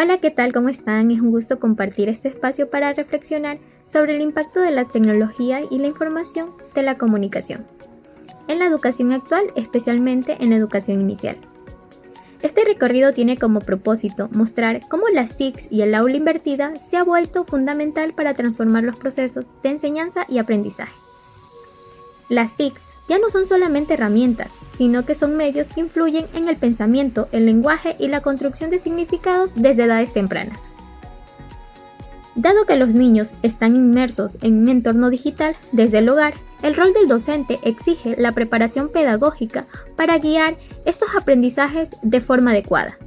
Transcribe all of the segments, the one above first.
Hola, ¿qué tal? ¿Cómo están? Es un gusto compartir este espacio para reflexionar sobre el impacto de la tecnología y la información de la comunicación en la educación actual, especialmente en la educación inicial. Este recorrido tiene como propósito mostrar cómo las TICs y el aula invertida se ha vuelto fundamental para transformar los procesos de enseñanza y aprendizaje. Las TICs ya no son solamente herramientas, sino que son medios que influyen en el pensamiento, el lenguaje y la construcción de significados desde edades tempranas. Dado que los niños están inmersos en un entorno digital desde el hogar, el rol del docente exige la preparación pedagógica para guiar estos aprendizajes de forma adecuada.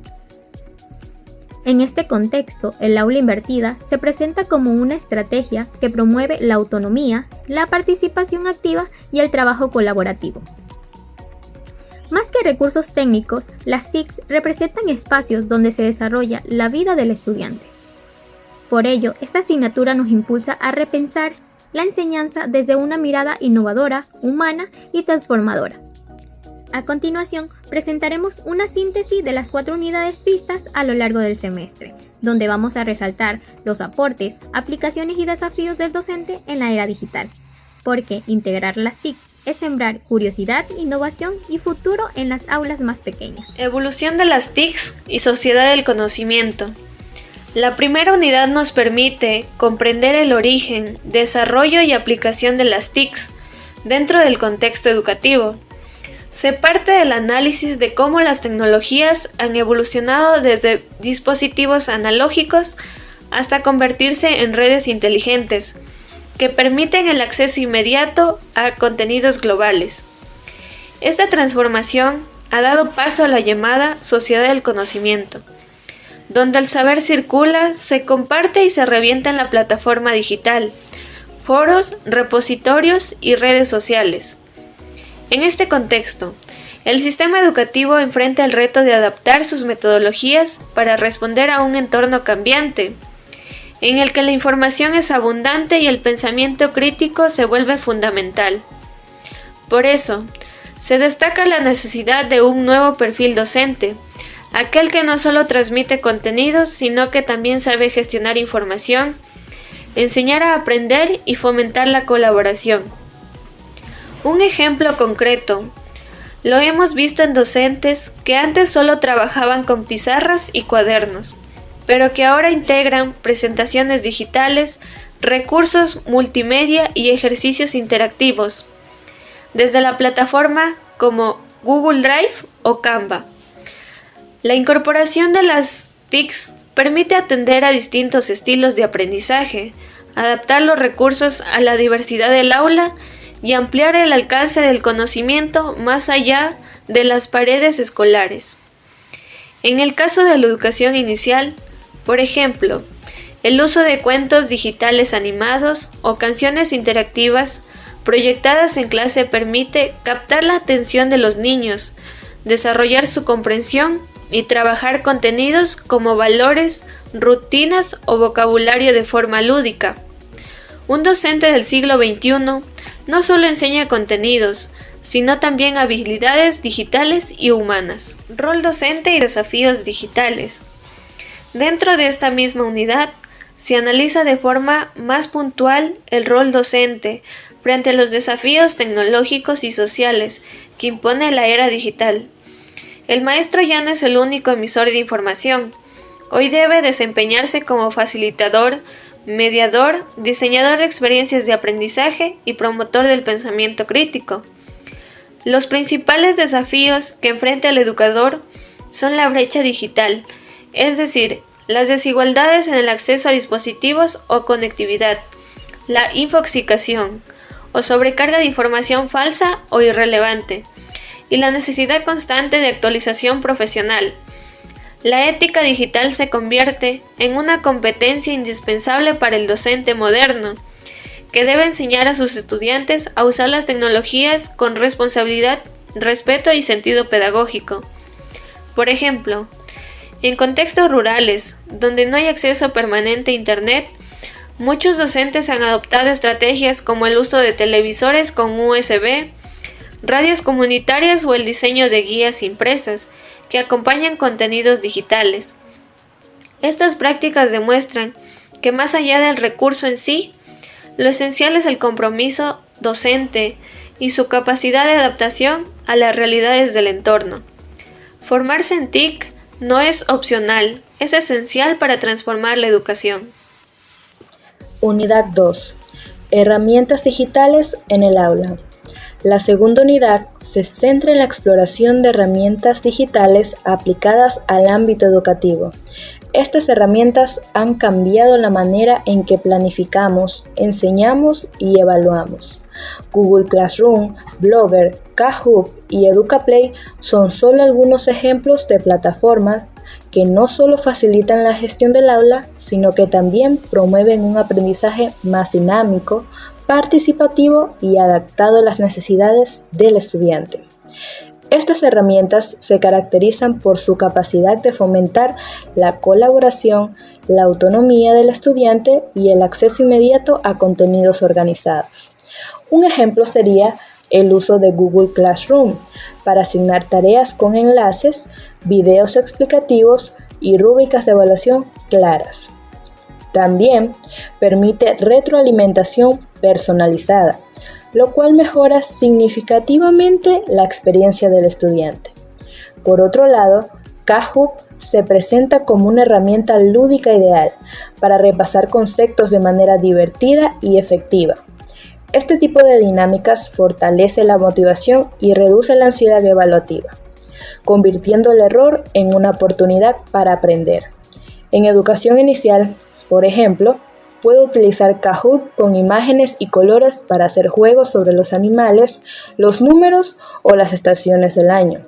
En este contexto, el aula invertida se presenta como una estrategia que promueve la autonomía, la participación activa y el trabajo colaborativo. Más que recursos técnicos, las TICs representan espacios donde se desarrolla la vida del estudiante. Por ello, esta asignatura nos impulsa a repensar la enseñanza desde una mirada innovadora, humana y transformadora. A continuación, presentaremos una síntesis de las 4 unidades vistas a lo largo del semestre, donde vamos a resaltar los aportes, aplicaciones y desafíos del docente en la era digital, porque integrar las TIC es sembrar curiosidad, innovación y futuro en las aulas más pequeñas. Evolución de las TICs y sociedad del conocimiento. La primera unidad nos permite comprender el origen, desarrollo y aplicación de las TICs dentro del contexto educativo. Se parte del análisis de cómo las tecnologías han evolucionado desde dispositivos analógicos hasta convertirse en redes inteligentes, que permiten el acceso inmediato a contenidos globales. Esta transformación ha dado paso a la llamada sociedad del conocimiento, donde el saber circula, se comparte y se revienta en la plataforma digital, foros, repositorios y redes sociales. En este contexto, el sistema educativo enfrenta el reto de adaptar sus metodologías para responder a un entorno cambiante, en el que la información es abundante y el pensamiento crítico se vuelve fundamental. Por eso, se destaca la necesidad de un nuevo perfil docente, aquel que no solo transmite contenidos, sino que también sabe gestionar información, enseñar a aprender y fomentar la colaboración. Un ejemplo concreto lo hemos visto en docentes que antes solo trabajaban con pizarras y cuadernos, pero que ahora integran presentaciones digitales, recursos multimedia y ejercicios interactivos, desde la plataforma como Google Drive o Canva. La incorporación de las TICs permite atender a distintos estilos de aprendizaje, adaptar los recursos a la diversidad del aula y ampliar el alcance del conocimiento más allá de las paredes escolares. En el caso de la educación inicial, por ejemplo, el uso de cuentos digitales animados o canciones interactivas proyectadas en clase permite captar la atención de los niños, desarrollar su comprensión y trabajar contenidos como valores, rutinas o vocabulario de forma lúdica. Un docente del siglo XXI no solo enseña contenidos, sino también habilidades digitales y humanas. Rol docente y desafíos digitales. Dentro de esta misma unidad, se analiza de forma más puntual el rol docente frente a los desafíos tecnológicos y sociales que impone la era digital. El maestro ya no es el único emisor de información. Hoy debe desempeñarse como facilitador, mediador, diseñador de experiencias de aprendizaje y promotor del pensamiento crítico. Los principales desafíos que enfrenta el educador son la brecha digital, es decir, las desigualdades en el acceso a dispositivos o conectividad, la infoxicación o sobrecarga de información falsa o irrelevante, y la necesidad constante de actualización profesional. La ética digital se convierte en una competencia indispensable para el docente moderno, que debe enseñar a sus estudiantes a usar las tecnologías con responsabilidad, respeto y sentido pedagógico. Por ejemplo, en contextos rurales, donde no hay acceso permanente a Internet, muchos docentes han adoptado estrategias como el uso de televisores con USB, radios comunitarias o el diseño de guías impresas que acompañan contenidos digitales. Estas prácticas demuestran que más allá del recurso en sí, lo esencial es el compromiso docente y su capacidad de adaptación a las realidades del entorno. Formarse en TIC no es opcional, es esencial para transformar la educación. Unidad 2. Herramientas digitales en el aula. La segunda unidad se centra en la exploración de herramientas digitales aplicadas al ámbito educativo. Estas herramientas han cambiado la manera en que planificamos, enseñamos y evaluamos. Google Classroom, Blogger, Kahoot y EducaPlay son solo algunos ejemplos de plataformas que no solo facilitan la gestión del aula, sino que también promueven un aprendizaje más dinámico, participativo y adaptado a las necesidades del estudiante. Estas herramientas se caracterizan por su capacidad de fomentar la colaboración, la autonomía del estudiante y el acceso inmediato a contenidos organizados. Un ejemplo sería el uso de Google Classroom para asignar tareas con enlaces, videos explicativos y rúbricas de evaluación claras. También permite retroalimentación personalizada, lo cual mejora significativamente la experiencia del estudiante. Por otro lado, Kahoot se presenta como una herramienta lúdica ideal para repasar conceptos de manera divertida y efectiva. Este tipo de dinámicas fortalece la motivación y reduce la ansiedad evaluativa, convirtiendo el error en una oportunidad para aprender. En educación inicial, por ejemplo, puedo utilizar Kahoot con imágenes y colores para hacer juegos sobre los animales, los números o las estaciones del año.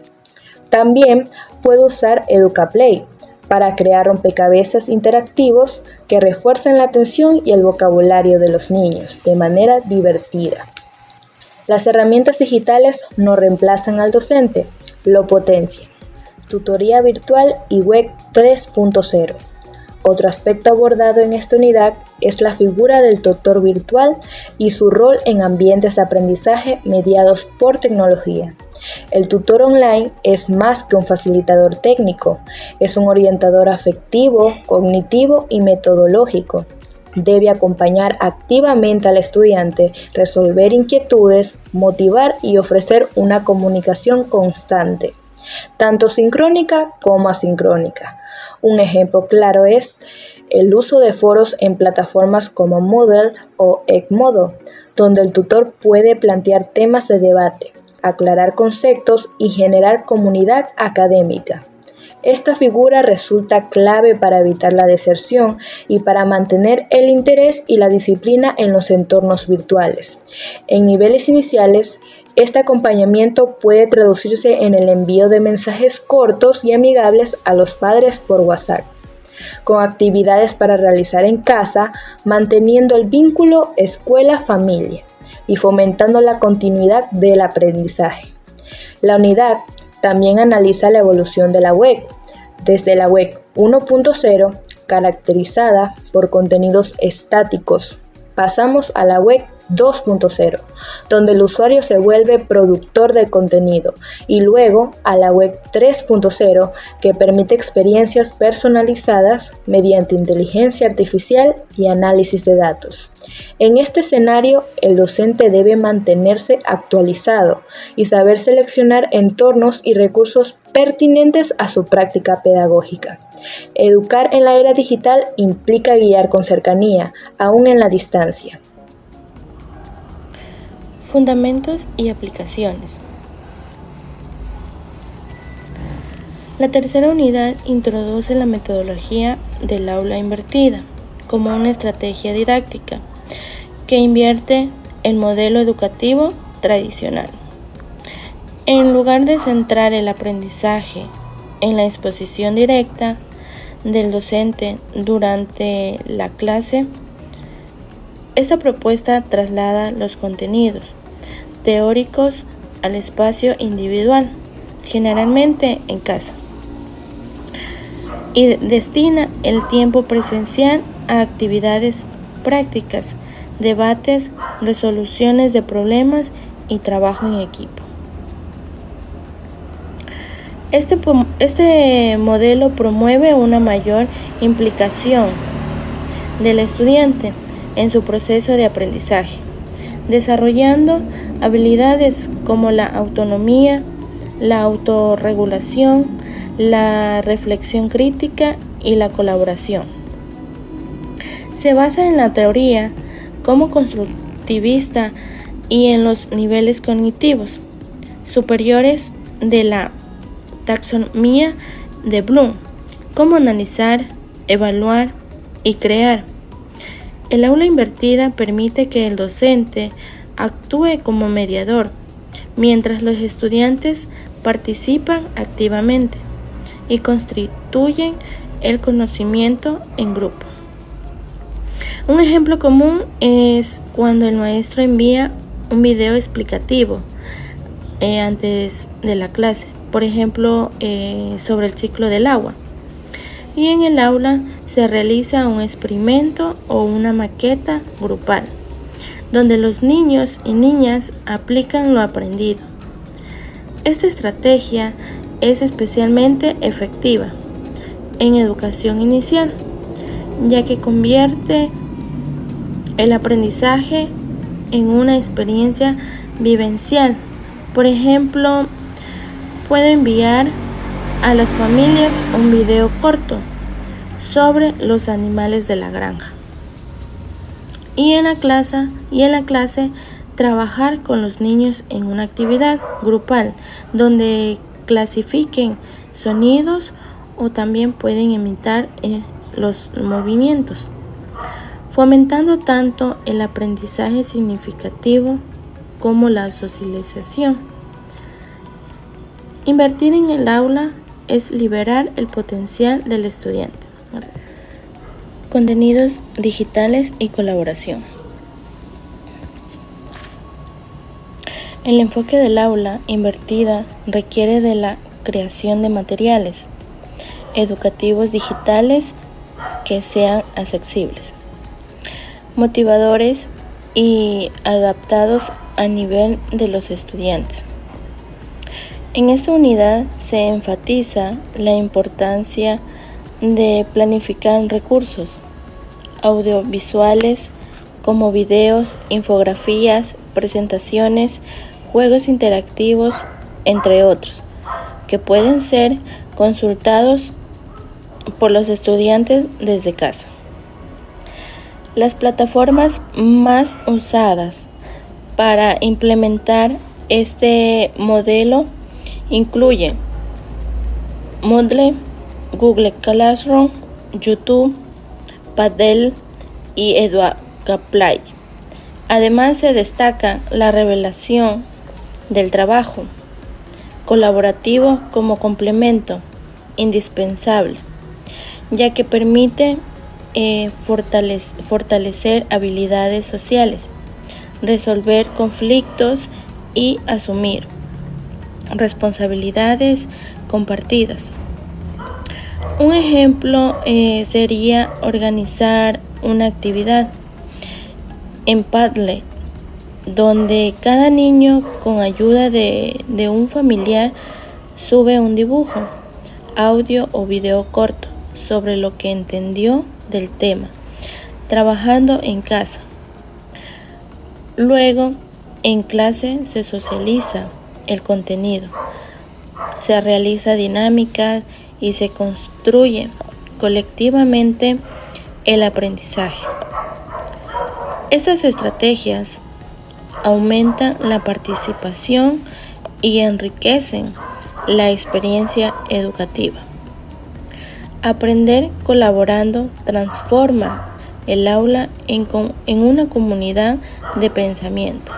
También puedo usar EducaPlay para crear rompecabezas interactivos que refuercen la atención y el vocabulario de los niños de manera divertida. Las herramientas digitales no reemplazan al docente, lo potencian. Tutoría virtual y web 3.0. Otro aspecto abordado en esta unidad es la figura del tutor virtual y su rol en ambientes de aprendizaje mediados por tecnología. El tutor online es más que un facilitador técnico, es un orientador afectivo, cognitivo y metodológico. Debe acompañar activamente al estudiante, resolver inquietudes, motivar y ofrecer una comunicación constante, tanto sincrónica como asincrónica. Un ejemplo claro es el uso de foros en plataformas como Moodle o Edmodo, donde el tutor puede plantear temas de debate, aclarar conceptos y generar comunidad académica. Esta figura resulta clave para evitar la deserción y para mantener el interés y la disciplina en los entornos virtuales. En niveles iniciales, este acompañamiento puede traducirse en el envío de mensajes cortos y amigables a los padres por WhatsApp, con actividades para realizar en casa, manteniendo el vínculo escuela-familia y fomentando la continuidad del aprendizaje. La unidad también analiza la evolución de la web, desde la web 1.0, caracterizada por contenidos estáticos, pasamos a la web 2.0, donde el usuario se vuelve productor de contenido, y luego a la web 3.0, que permite experiencias personalizadas mediante inteligencia artificial y análisis de datos. En este escenario, el docente debe mantenerse actualizado y saber seleccionar entornos y recursos pertinentes a su práctica pedagógica. Educar en la era digital implica guiar con cercanía, aún en la distancia. Fundamentos y aplicaciones. La tercera unidad introduce la metodología del aula invertida como una estrategia didáctica que invierte el modelo educativo tradicional. En lugar de centrar el aprendizaje en la exposición directa del docente durante la clase, esta propuesta traslada los contenidos teóricos al espacio individual, generalmente en casa, y destina el tiempo presencial a actividades prácticas, debates, resoluciones de problemas y trabajo en equipo. Este modelo promueve una mayor implicación del estudiante en su proceso de aprendizaje, desarrollando habilidades como la autonomía, la autorregulación, la reflexión crítica y la colaboración. Se basa en la teoría como constructivista y en los niveles cognitivos superiores de la taxonomía de Bloom, como analizar, evaluar y crear. El aula invertida permite que el docente actúe como mediador, mientras los estudiantes participan activamente y constituyen el conocimiento en grupo. Un ejemplo común es cuando el maestro envía un video explicativo antes de la clase, por ejemplo, sobre el ciclo del agua. Y en el aula se realiza un experimento o una maqueta grupal, donde los niños y niñas aplican lo aprendido. Esta estrategia es especialmente efectiva en educación inicial, ya que convierte el aprendizaje en una experiencia vivencial. Por ejemplo, puedo enviar a las familias un video corto sobre los animales de la granja. Y en la clase trabajar con los niños en una actividad grupal donde clasifiquen sonidos o también pueden imitar los movimientos, fomentando tanto el aprendizaje significativo como la socialización. Invertir en el aula es liberar el potencial del estudiante. Gracias. Contenidos digitales y colaboración. El enfoque del aula invertida requiere de la creación de materiales educativos digitales que sean accesibles, motivadores y adaptados a nivel de los estudiantes. En esta unidad se enfatiza la importancia de planificar recursos audiovisuales como videos, infografías, presentaciones, juegos interactivos, entre otros, que pueden ser consultados por los estudiantes desde casa. Las plataformas más usadas para implementar este modelo incluyen Moodle, Google Classroom, YouTube, Padlet y Educaplay. Además, se destaca la revelación del trabajo colaborativo como complemento indispensable, ya que permite fortalecer habilidades sociales, resolver conflictos y asumir responsabilidades compartidas. Un ejemplo sería organizar una actividad en Padlet, donde cada niño, con ayuda de un familiar, sube un dibujo, audio o video corto sobre lo que entendió del tema, trabajando en casa. Luego, en clase se socializa el contenido, se realiza dinámicas y se construye colectivamente el aprendizaje. Estas estrategias aumentan la participación y enriquecen la experiencia educativa. Aprender colaborando transforma el aula en una comunidad de pensamiento.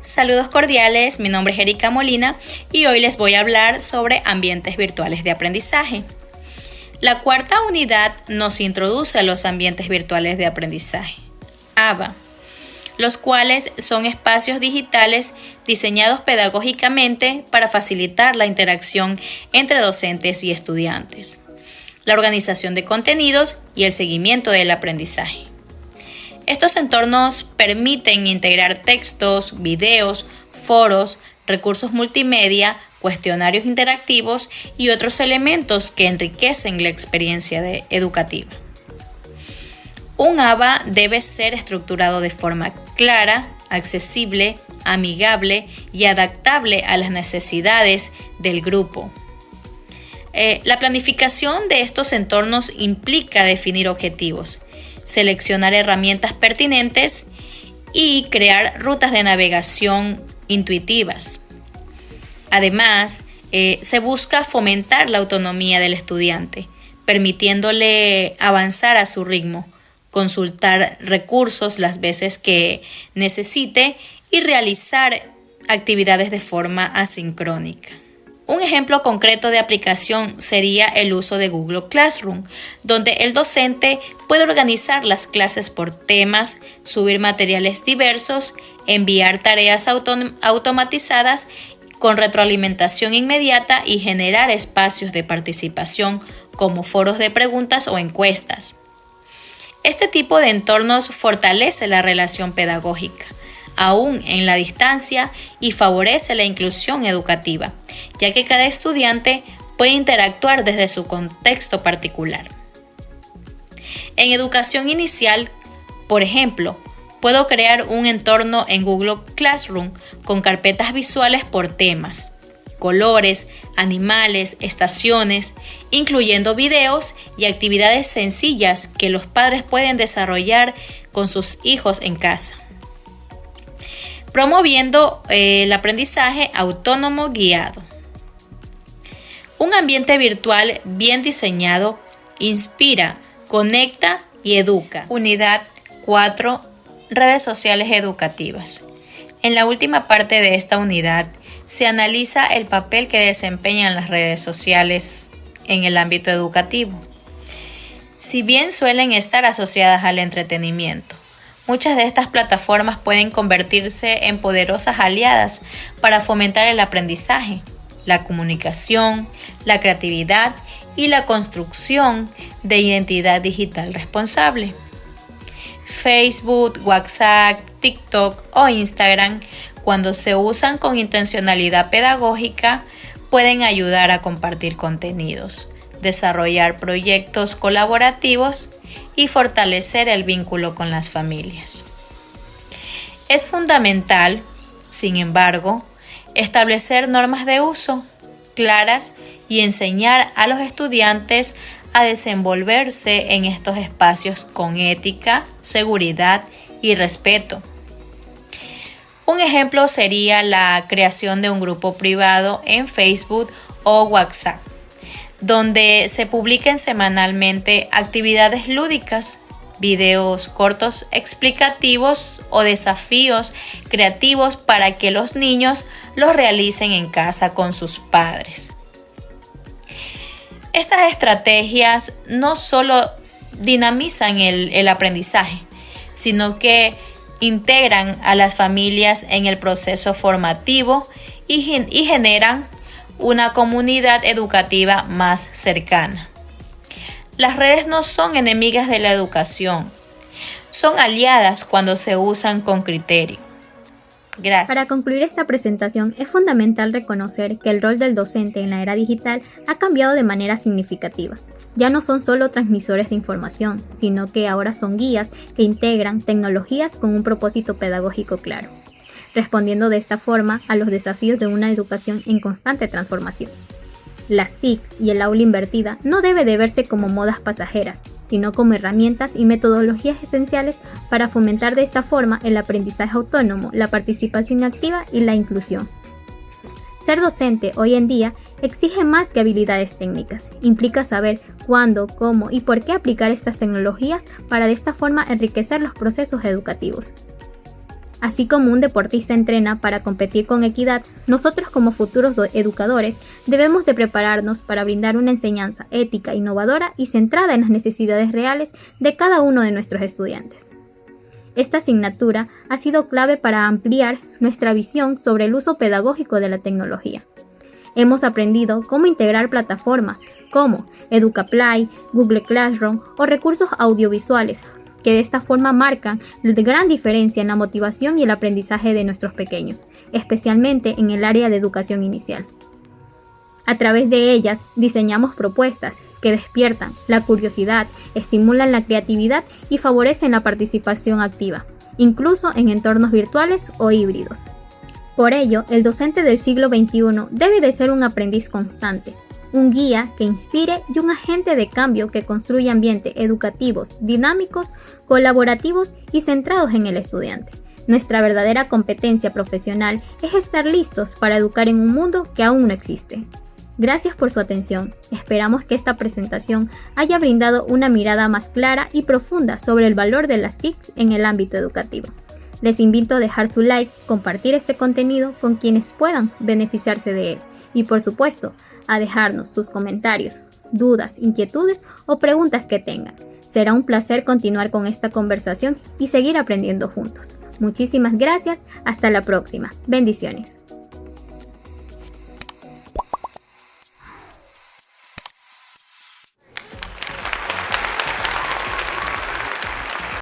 Saludos cordiales, mi nombre es Erika Molina y hoy les voy a hablar sobre ambientes virtuales de aprendizaje. La cuarta unidad nos introduce a los ambientes virtuales de aprendizaje, ABA, los cuales son espacios digitales diseñados pedagógicamente para facilitar la interacción entre docentes y estudiantes, la organización de contenidos y el seguimiento del aprendizaje. Estos entornos permiten integrar textos, videos, foros, recursos multimedia cuestionarios interactivos y otros elementos que enriquecen la experiencia educativa. Un ABA debe ser estructurado de forma clara, accesible, amigable y adaptable a las necesidades del grupo. La planificación de estos entornos implica definir objetivos, seleccionar herramientas pertinentes y crear rutas de navegación intuitivas. Además, se busca fomentar la autonomía del estudiante, permitiéndole avanzar a su ritmo, consultar recursos las veces que necesite y realizar actividades de forma asincrónica. Un ejemplo concreto de aplicación sería el uso de Google Classroom, donde el docente puede organizar las clases por temas, subir materiales diversos, enviar tareas automatizadas con retroalimentación inmediata y generar espacios de participación como foros de preguntas o encuestas. Este tipo de entornos fortalece la relación pedagógica, aún en la distancia, y favorece la inclusión educativa, ya que cada estudiante puede interactuar desde su contexto particular. En educación inicial, por ejemplo, puedo crear un entorno en Google Classroom con carpetas visuales por temas, colores, animales, estaciones, incluyendo videos y actividades sencillas que los padres pueden desarrollar con sus hijos en casa, promoviendo el aprendizaje autónomo guiado. Un ambiente virtual bien diseñado inspira, conecta y educa. Unidad 4. Redes sociales educativas. En la última parte de esta unidad se analiza el papel que desempeñan las redes sociales en el ámbito educativo. Si bien suelen estar asociadas al entretenimiento, muchas de estas plataformas pueden convertirse en poderosas aliadas para fomentar el aprendizaje, la comunicación, la creatividad y la construcción de identidad digital responsable. Facebook, WhatsApp, TikTok o Instagram, cuando se usan con intencionalidad pedagógica, pueden ayudar a compartir contenidos, desarrollar proyectos colaborativos y fortalecer el vínculo con las familias. Es fundamental, sin embargo, establecer normas de uso claras y enseñar a los estudiantes a desenvolverse en estos espacios con ética, seguridad y respeto. Un ejemplo sería la creación de un grupo privado en Facebook o WhatsApp, donde se publiquen semanalmente actividades lúdicas, videos cortos explicativos o desafíos creativos para que los niños los realicen en casa con sus padres. Estas estrategias no solo dinamizan el aprendizaje, sino que integran a las familias en el proceso formativo y generan una comunidad educativa más cercana. Las redes no son enemigas de la educación, son aliadas cuando se usan con criterio. Gracias. Para concluir esta presentación, es fundamental reconocer que el rol del docente en la era digital ha cambiado de manera significativa. Ya no son solo transmisores de información, sino que ahora son guías que integran tecnologías con un propósito pedagógico claro, respondiendo de esta forma a los desafíos de una educación en constante transformación. Las TIC y el aula invertida no debe de verse como modas pasajeras, sino como herramientas y metodologías esenciales para fomentar de esta forma el aprendizaje autónomo, la participación activa y la inclusión. Ser docente hoy en día exige más que habilidades técnicas, implica saber cuándo, cómo y por qué aplicar estas tecnologías para de esta forma enriquecer los procesos educativos. Así como un deportista entrena para competir con equidad, nosotros como futuros educadores debemos de prepararnos para brindar una enseñanza ética, innovadora y centrada en las necesidades reales de cada uno de nuestros estudiantes. Esta asignatura ha sido clave para ampliar nuestra visión sobre el uso pedagógico de la tecnología. Hemos aprendido cómo integrar plataformas como EducaPlay, Google Classroom o recursos audiovisuales, que de esta forma marcan la gran diferencia en la motivación y el aprendizaje de nuestros pequeños, especialmente en el área de educación inicial. A través de ellas diseñamos propuestas que despiertan la curiosidad, estimulan la creatividad y favorecen la participación activa, incluso en entornos virtuales o híbridos. Por ello, el docente del siglo XXI debe de ser un aprendiz constante, un guía que inspire y un agente de cambio que construya ambientes educativos, dinámicos, colaborativos y centrados en el estudiante. Nuestra verdadera competencia profesional es estar listos para educar en un mundo que aún no existe. Gracias por su atención. Esperamos que esta presentación haya brindado una mirada más clara y profunda sobre el valor de las TICs en el ámbito educativo. Les invito a dejar su like, compartir este contenido con quienes puedan beneficiarse de él y, por supuesto, a dejarnos sus comentarios, dudas, inquietudes o preguntas que tengan. Será un placer continuar con esta conversación y seguir aprendiendo juntos. Muchísimas gracias. Hasta la próxima. Bendiciones.